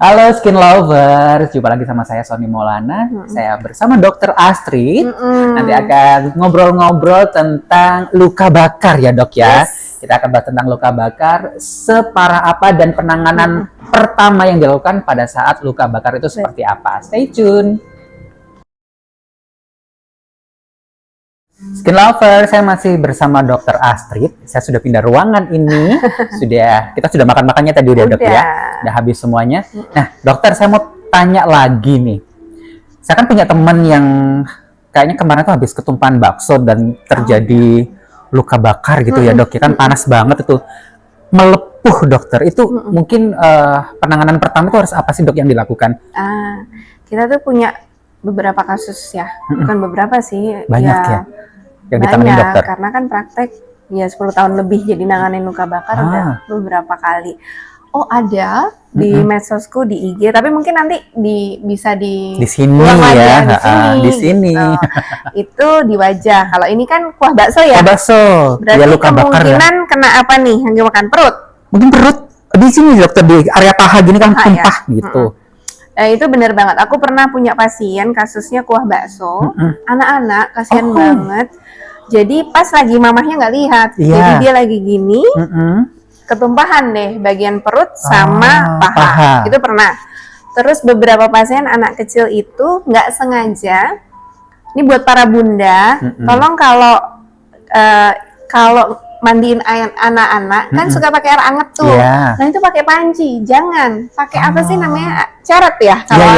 Halo Skin Lovers, jumpa lagi sama saya Sony Maulana. Saya bersama Dokter Astrid. Nanti akan ngobrol-ngobrol tentang luka bakar ya dok ya. Kita akan bahas tentang luka bakar, separah apa dan penanganan pertama yang dilakukan pada saat luka bakar itu seperti apa. Stay tune. Skin Lover, saya masih bersama Dokter Astrid. Saya sudah pindah ruangan ini. Kita sudah makan-makannya tadi udah dok ya. Udah habis semuanya. Nah, dokter saya mau tanya lagi nih. Saya kan punya teman yang kayaknya kemarin tuh habis ketumpahan bakso dan terjadi luka bakar gitu ya dok. Ya kan panas banget itu. Melepuh dokter. Itu mungkin penanganan pertama itu harus apa sih dok yang dilakukan? Kita tuh punya beberapa kasus ya. Bukan beberapa sih. Banyak ya yang ditangani dokter. Karena kan praktek ya 10 tahun lebih jadi nanganin luka bakar udah beberapa kali. Oh ada di medsosku di IG, tapi mungkin nanti bisa di sini ya, di sini. Itu di wajah. Kalau ini kan kuah bakso ya. Kuah bakso. Berarti ya, luka kemungkinan bakar, kena apa nih? Yang makan perut? Mungkin perut di sini dokter, di area paha gini kan tumpah ya? Gitu. Nah, itu benar banget. Aku pernah punya pasien kasusnya kuah bakso, anak-anak kasihan banget. Jadi pas lagi mamahnya nggak lihat, jadi dia lagi gini. Ketumpahan deh bagian perut sama paha. Itu pernah. Terus beberapa pasien anak kecil itu nggak sengaja. Ini buat para bunda, tolong kalau mandiin anak-anak kan suka pakai air anget tuh. Nah itu pakai panci, jangan pakai apa sih namanya, carat ya kalau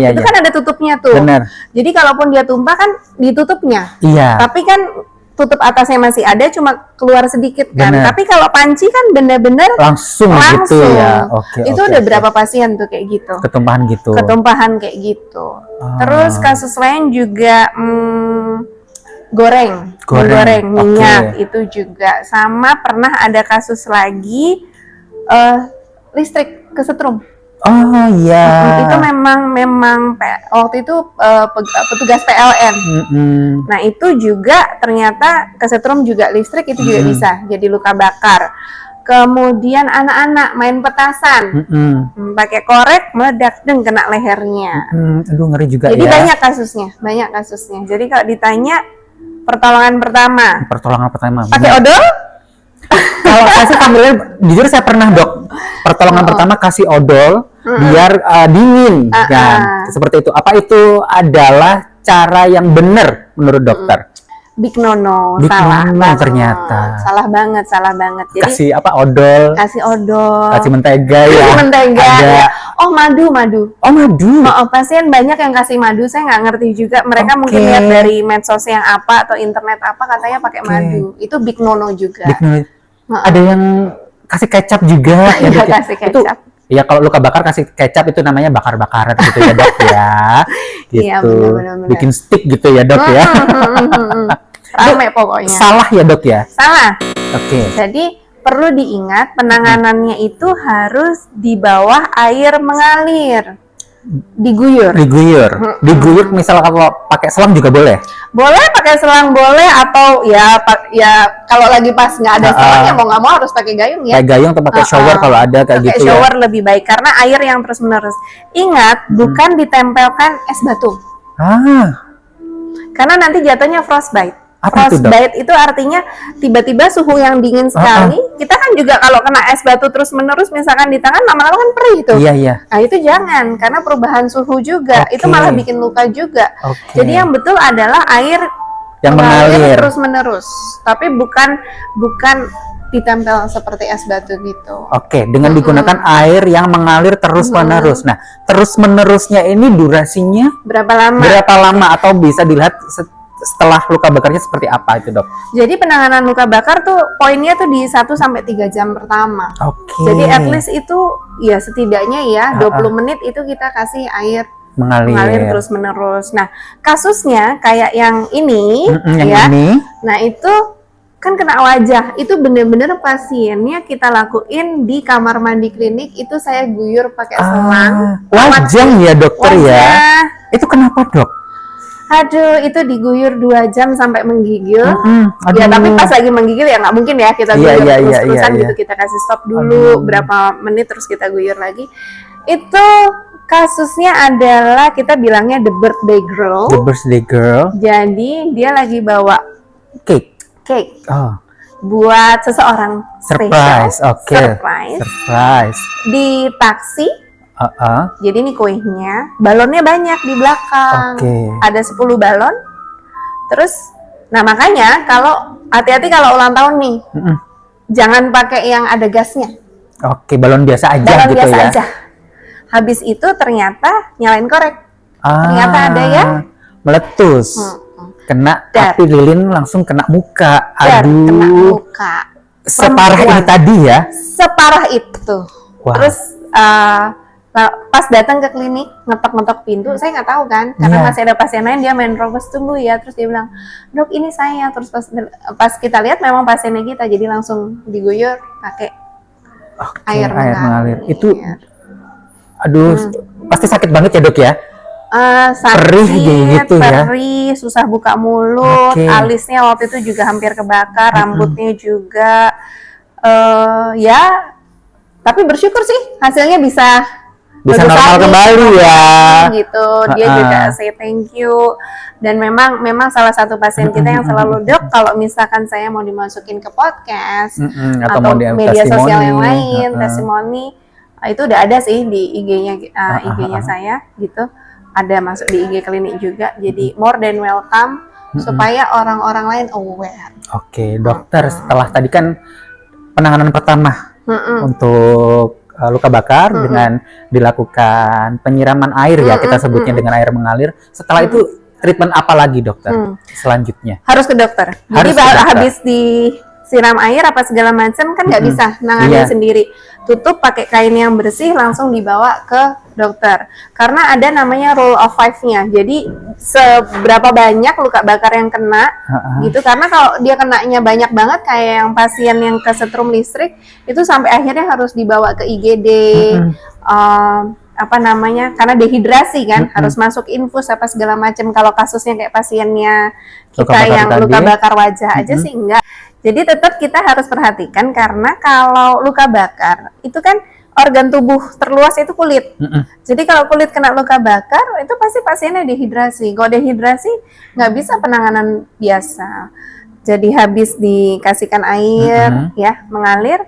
itu kan ada tutupnya tuh. Bener. Jadi kalaupun dia tumpah kan ditutupnya. Tapi kan tutup atasnya masih ada, cuma keluar sedikit kan. Tapi kalau panci kan bener-bener langsung gitu ya. Itu udah berapa pasien tuh kayak gitu. Ketumpahan kayak gitu. Terus kasus lain juga goreng minyak itu juga. Sama pernah ada kasus lagi listrik kesetrum. Itu memang waktu itu petugas PLN. Nah itu juga ternyata kesetrum juga listrik, itu juga bisa jadi luka bakar. Kemudian anak-anak main petasan, pakai korek meledak dan kena lehernya. Aduh ngeri juga. Jadi banyak kasusnya. Jadi kalau ditanya pertolongan pertama pakai odol. Kalau kasih sambil jujur saya pernah dok, pertolongan pertama kasih odol biar dingin kan, seperti itu. Apa itu adalah cara yang benar menurut dokter? Big no, salah banget. Ternyata salah banget. Jadi kasih apa, odol, kasih mentega ya, ya. Madu. Pasien banyak yang kasih madu, saya nggak ngerti juga. Mereka mungkin lihat dari medsos yang apa atau internet apa, katanya pakai madu. Itu big no juga. Ada yang kasih kecap juga ya dok. Kasih kecap. Ya kalau luka bakar kasih kecap itu namanya bakar-bakaran gitu ya dok ya. Gitu. Iya, bener. Bikin stick gitu ya dok ya. Rame pokoknya. Salah ya dok ya? Salah. Jadi perlu diingat penanganannya itu harus di bawah air mengalir. Diguyur misal kalau pakai selang juga boleh pakai selang boleh, atau ya kalau lagi pas nggak ada selang ya mau nggak mau harus pakai gayung ya, atau pakai shower kalau ada kayak gitu ya. Shower lebih baik karena air yang terus menerus. Ingat bukan ditempelkan es batu karena nanti jatuhnya frostbite. Frostbite itu artinya tiba-tiba suhu yang dingin sekali. Kita kan juga kalau kena es batu terus menerus misalkan di tangan, lama-lama kan perih tuh. Nah itu jangan, karena perubahan suhu juga itu malah bikin luka juga. Jadi yang betul adalah air yang mengalir terus menerus, tapi bukan ditempel seperti es batu gitu. Dengan digunakan air yang mengalir terus menerus. Nah terus menerusnya ini durasinya berapa lama atau bisa dilihat setelah luka bakarnya seperti apa itu dok? Jadi penanganan luka bakar tuh poinnya tuh di 1-3 jam pertama. Jadi at least itu ya setidaknya ya 20 menit itu kita kasih air mengalir terus menerus. Nah kasusnya kayak yang ini nah itu kan kena wajah, itu bener-bener pasiennya kita lakuin di kamar mandi klinik. Itu saya guyur pakai selang. Wajah ya dokter ya? Itu kenapa dok? Aduh, itu diguyur 2 jam sampai menggigil. Ya, tapi pas lagi menggigil ya nggak mungkin ya kita guyur terus-terusan gitu. Kita kasih stop dulu berapa menit terus kita guyur lagi. Itu kasusnya adalah kita bilangnya the birthday girl. The birthday girl. Jadi dia lagi bawa cake. Oh. Buat seseorang surprise. Oke. Surprise. Di taksi. Jadi ini kuenya, balonnya banyak di belakang. Ada 10 balon. Terus, nah makanya kalau hati-hati kalau ulang tahun nih, jangan pakai yang ada gasnya. Oke, balon biasa aja balon gitu biasa ya. Aja. Habis itu ternyata nyalain korek. Ternyata ada yang meletus. Kena api lilin langsung kena muka. Aduh. Kena muka. Separah ini tadi ya? Separah itu. Wow. Terus pas datang ke klinik ngetok-ngetok pintu, saya nggak tahu kan, karena masih ada pasien lain, dia main robos tunggu ya, terus dia bilang, dok ini saya, terus pas kita lihat memang pasiennya kita, jadi langsung diguyur pakai air mengalir. Itu, aduh, pasti sakit banget ya dok ya? Sakit, perih, susah buka mulut, alisnya waktu itu juga hampir kebakar, rambutnya juga, ya, tapi bersyukur sih hasilnya bisa normal kembali ya gitu. Dia juga say thank you, dan memang salah satu pasien kita yang selalu, dok kalau misalkan saya mau dimasukin ke podcast atau mau media sosial yang lain, testimoni, itu udah ada sih di IG-nya saya gitu, ada masuk di IG klinik juga, jadi more than welcome supaya orang-orang lain aware. Oke, dokter, setelah tadi kan penanganan pertama untuk luka bakar dengan dilakukan penyiraman air ya, kita sebutnya dengan air mengalir. Setelah itu treatment apa lagi dokter selanjutnya? Harus ke dokter. Jadi habis disiram air apa segala macam kan nggak bisa nanganin sendiri. Tutup pakai kain yang bersih, langsung dibawa ke dokter. Karena ada namanya rule of 5-nya. Jadi seberapa banyak luka bakar yang kena gitu. Karena kalau dia kenanya banyak banget kayak yang pasien yang kesetrum listrik, itu sampai akhirnya harus dibawa ke IGD. Karena dehidrasi kan, harus masuk infus apa segala macam. Kalau kasusnya kayak pasiennya kita yang luka bakar wajah aja sih enggak. Jadi tetap kita harus perhatikan, karena kalau luka bakar itu kan organ tubuh terluas itu kulit. Jadi kalau kulit kena luka bakar itu pasti pasiennya dehidrasi. Kalau dehidrasi nggak bisa penanganan biasa. Jadi habis dikasihkan air ya mengalir,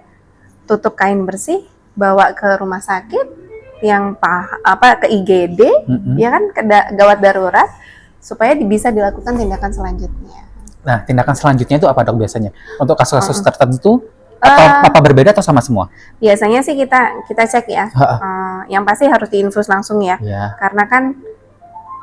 tutup kain bersih, bawa ke rumah sakit yang ke IGD, ya kan, ke gawat darurat, supaya bisa dilakukan tindakan selanjutnya. Nah, tindakan selanjutnya itu apa dok biasanya? Untuk kasus-kasus tertentu atau apa berbeda atau sama semua? Biasanya sih kita cek ya. Yang pasti harus diinfus langsung ya. Karena kan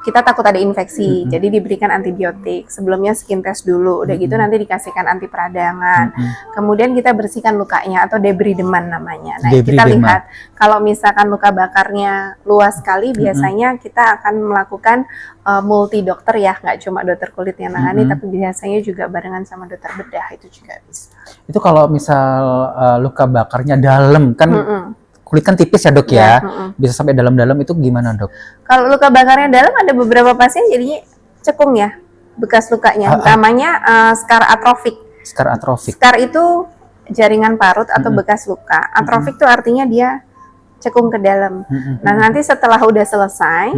kita takut ada infeksi, jadi diberikan antibiotik. Sebelumnya skin test dulu, udah gitu nanti dikasihkan anti peradangan. Kemudian kita bersihkan lukanya atau debrideman namanya. Nah, kita lihat kalau misalkan luka bakarnya luas sekali, biasanya kita akan melakukan multi dokter ya, nggak cuma dokter kulit yang nangani, tapi biasanya juga barengan sama dokter bedah, itu juga bisa. Itu kalau misal luka bakarnya dalam kan. Kulit kan tipis ya dok ya, bisa sampai dalam-dalam, itu gimana dok? Kalau luka bakarnya dalam, ada beberapa pasien jadinya cekung ya, bekas lukanya, namanya scar atrofik. Scar atrofik. Scar itu jaringan parut atau bekas luka. Atrofik itu artinya dia cekung ke dalam. Nah nanti setelah udah selesai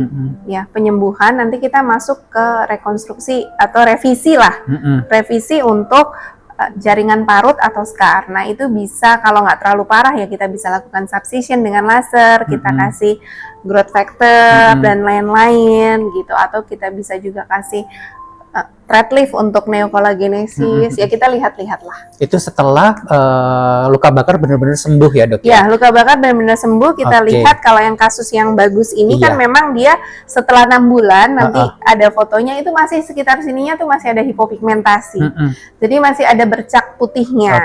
ya penyembuhan, nanti kita masuk ke rekonstruksi atau revisi lah, revisi untuk jaringan parut atau scar. Nah itu bisa, kalau nggak terlalu parah ya kita bisa lakukan subcision dengan laser, kita kasih growth factor dan lain-lain gitu, atau kita bisa juga kasih thread lift untuk neokolagenesis. Ya kita lihat-lihat lah. Itu setelah luka bakar benar-benar sembuh ya dok? Ya, luka bakar benar-benar sembuh. Kita lihat kalau yang kasus yang bagus ini kan memang dia setelah 6 bulan nanti ada fotonya, itu masih sekitar sininya tuh masih ada hipopigmentasi. Jadi masih ada bercak putihnya.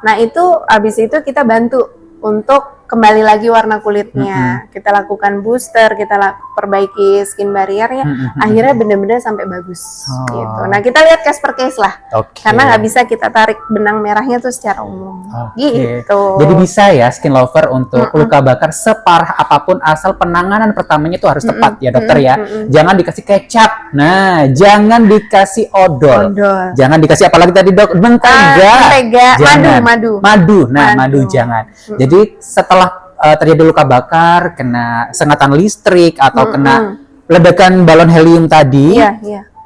Nah itu abis itu kita bantu untuk kembali lagi warna kulitnya. Kita lakukan booster, kita perbaiki skin barriernya, akhirnya benar-benar sampai bagus gitu. Nah kita lihat case per case lah, karena nggak bisa kita tarik benang merahnya tuh secara umum gitu. Jadi bisa ya skin lover untuk luka bakar separah apapun, asal penanganan pertamanya itu harus tepat ya dokter ya. Jangan dikasih kecap, nah jangan dikasih odol, jangan dikasih apalagi tadi dok, mentega, madu, madu jangan. Jadi setelah terjadi luka bakar, kena sengatan listrik atau kena ledakan balon helium tadi,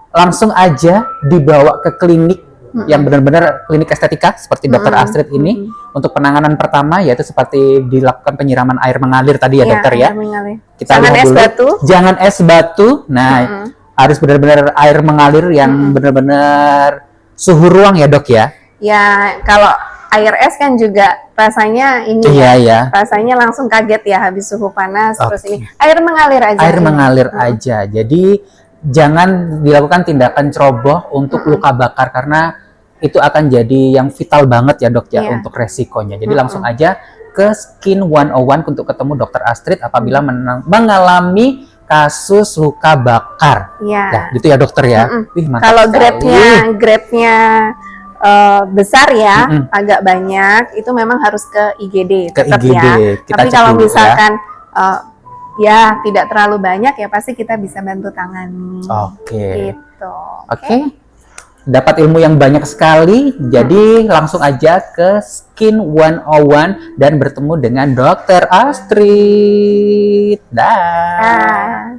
langsung aja dibawa ke klinik yang benar-benar klinik estetika seperti Dokter Astrid ini untuk penanganan pertama, yaitu seperti dilakukan penyiraman air mengalir tadi ya dokter ya. Kita jangan es batu. Jangan es batu. Nah, harus benar-benar air mengalir yang benar-benar suhu ruang ya dok ya. Ya, kalau air es kan juga rasanya ini rasanya langsung kaget ya habis suhu panas terus ini air mengalir aja. Air mengalir aja. Jadi jangan dilakukan tindakan ceroboh untuk luka bakar karena itu akan jadi yang vital banget ya dok ya untuk resikonya. Jadi langsung aja ke Skin 101 untuk ketemu Dokter Astrid apabila mengalami kasus luka bakar. Nah, gitu ya dokter ya. Wih, kalau grade-nya besar ya, agak banyak, itu memang harus ke IGD tetap ya. Tapi kalau misalkan ya tidak terlalu banyak ya pasti kita bisa bantu tangani. Gitu. Oke. Dapat ilmu yang banyak sekali, jadi langsung aja ke Skin 101 dan bertemu dengan Dokter Astrid. Dah.